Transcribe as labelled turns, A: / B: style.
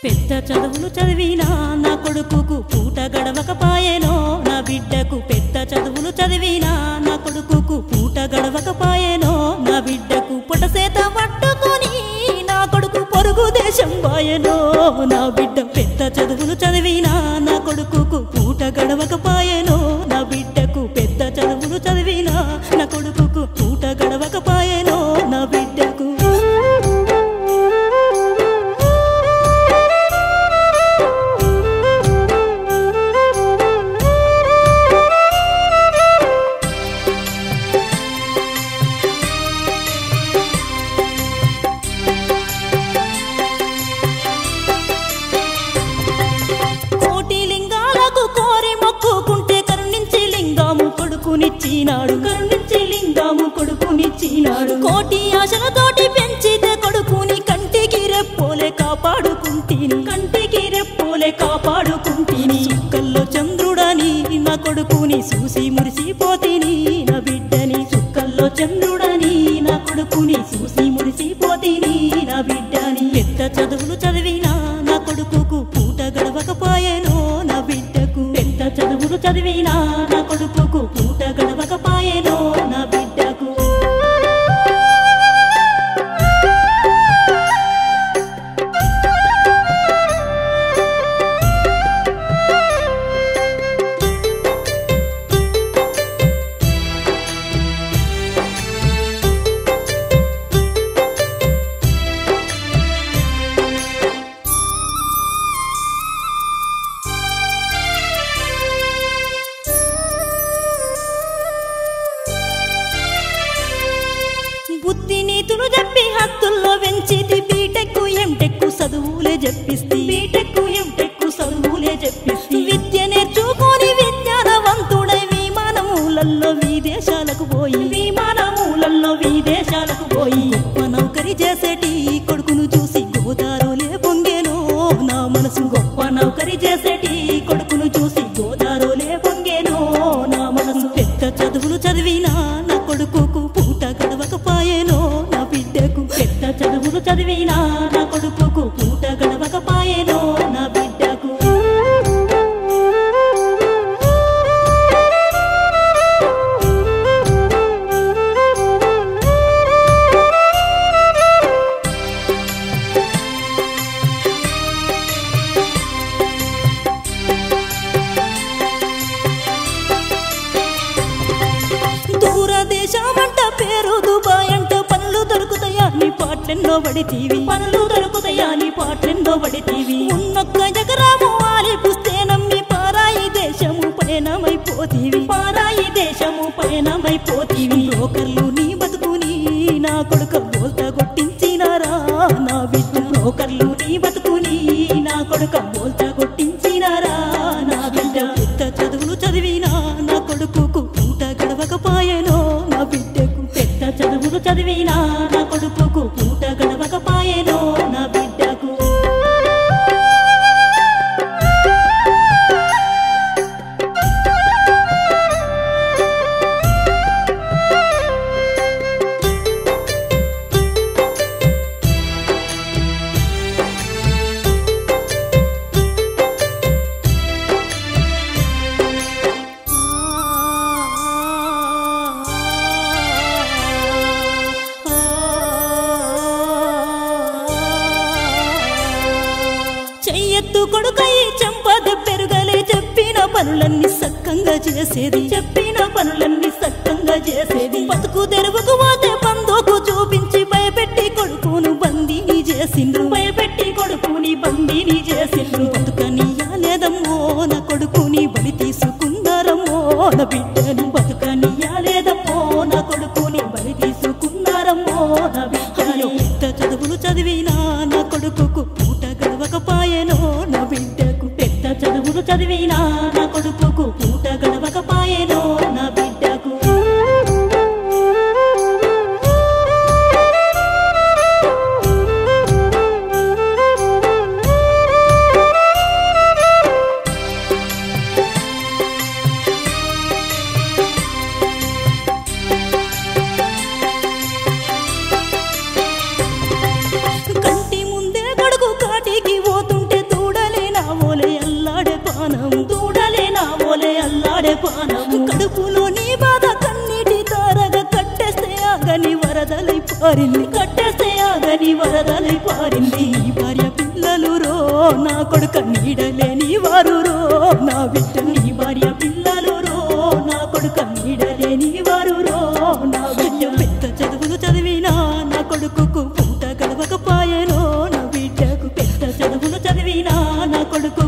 A: పెద్ద చదువులు చదివినా నా కొడుకుకు పూట గడవకపాయెనో నా బిడ్డకు పెద్ద చదువులు చదివినా నా కొడుకుకు పూట గడవకపాయెనో నా బిడ్డకు పొటసేత పట్టుకొని నా కొడుకు పొరుగు దేశం పాయెనో నా బిడ్డ పెద్ద చదువులు చదివినా నా కొడుకుకు పూట గడవకపాయెనో నా బిడ్డకు పెద్ద చదువులు చదివినా నా కొడుకుకు పూట గడవకపాయెనో నా బిడ్డకు కరుణించి లింగము కొడుకునిచ్చినాడు కోటి ఆశలతోటి పెంచితే కొడుకుని కంటికి రెప్పోలే కాపాడుకుంటిని చుక్కల్లో చంద్రుడని నా కొడుకుని చూసి మురిసిపోతిని నా బిడ్డని చుక్కల్లో చంద్రుడని నా కొడుకుని చూసి మురిసిపోతిని నా బిడ్డని పెద్ద చదువులు చదివినా నా కొడుకుకు పూట గడవకపాయెనో నా బిడ్డకు పెద్ద చదువులు చదివినా నా కొడుకుకు పూట గడవకపాయెనో నా బిడ్డకు బుద్ధి నీతులు చెప్పి హద్దుల్లో పెంచితి బీటెక్కు ఎంటెక్కు చదువులే చెప్పిస్తి విద్య నేర్చుకొని విజ్ఞానవంతుడై విమానములల్లో విదేశాలకు పోయి గొప్ప నౌకరి చేసేటి కొడుకును చూసి గోదారోలే పొంగేనో నా మనసు గొప్ప నౌకరి చేసేటి కొడుకును చూసి గోదారోలే పొంగేనో నా మనసు పెద్ద చదువులు చదివినా నా కొడుకుకు పూట గడవకపాయెనో నా బిడ్డకు పెద్ద చదువులు చదివినా నా కొడుకుకు పూట గడవకపాయెనో నా బిడ్డకు దూరదేశమంట పేరు దుబాయ్ అంట పనులు దొరుకుతాయా నీ పాటలెన్నో పడితీవి ఉన్నొక్క ఎకరాము ఆలి పుస్తే నమ్మి పారాయి దేశము పయనమైపోతీవి బ్రోకర్లు నీ బతుకుని నా కొడుకు బోల్తా కొట్టించినారా నా బిడ్డ బ్రోకర్లు నీ బతుకుని నా కొడుకు బోల్తా కొట్టించినారా నా బిడ్డ పెద్ద చదువులు చదివినా నా కొడుకుకు పూట గడవకపాయెనో నా బిడ్డకు పెద్ద చదువులు చదివినా నా కొడుకుకు పూట గడవకపాయెనో నా బిడ్డకు చెయ్యెత్తు కొడుకై చెంపద పెరుగలే చెప్పిన పనులన్నీ సక్కంగా చేసేది బతుకు తెరువుకు పోతే బంధుకు చూపించి భయపెట్టి కొడుకుని బందీని చేసిండ్రు బతుకనియాలేదమ్మో నా కొడుకుని బలి తీసుకున్నారమ్మో నా బిడ్డను బతుకనియాలేదమ్మో నా కొడుకుని బలి తీసుకున్నారమ్మో నా బిడ్డను పెద్ద చదువులు చదివినా నా కొడుకుకు పూట గడవకపాయెనో నా బిడ్డకు పెద్ద చదువులు చదివినా నా కొడుకుకు పూట గడవకపాయెనో నా బిడ్డకు కంటి ముందే కొడుకు కాటికి పోతుంటే పారింది కట్టేస్తే ఆగని వరదలై పారింది నీ భార్య పిల్లలు రో నా కొడుక నీడలేని వారు రో నా బిడ్డ నీ భార్య పిల్లలు రో నా కొడుక నీడలేని వారు రో నా బిడ్డ పెద్ద చదువులు చదివినా నా కొడుకుకు పూట గడవకపాయెనో నా బిడ్డకు పెద్ద చదువులు చదివినా నా కొడుకు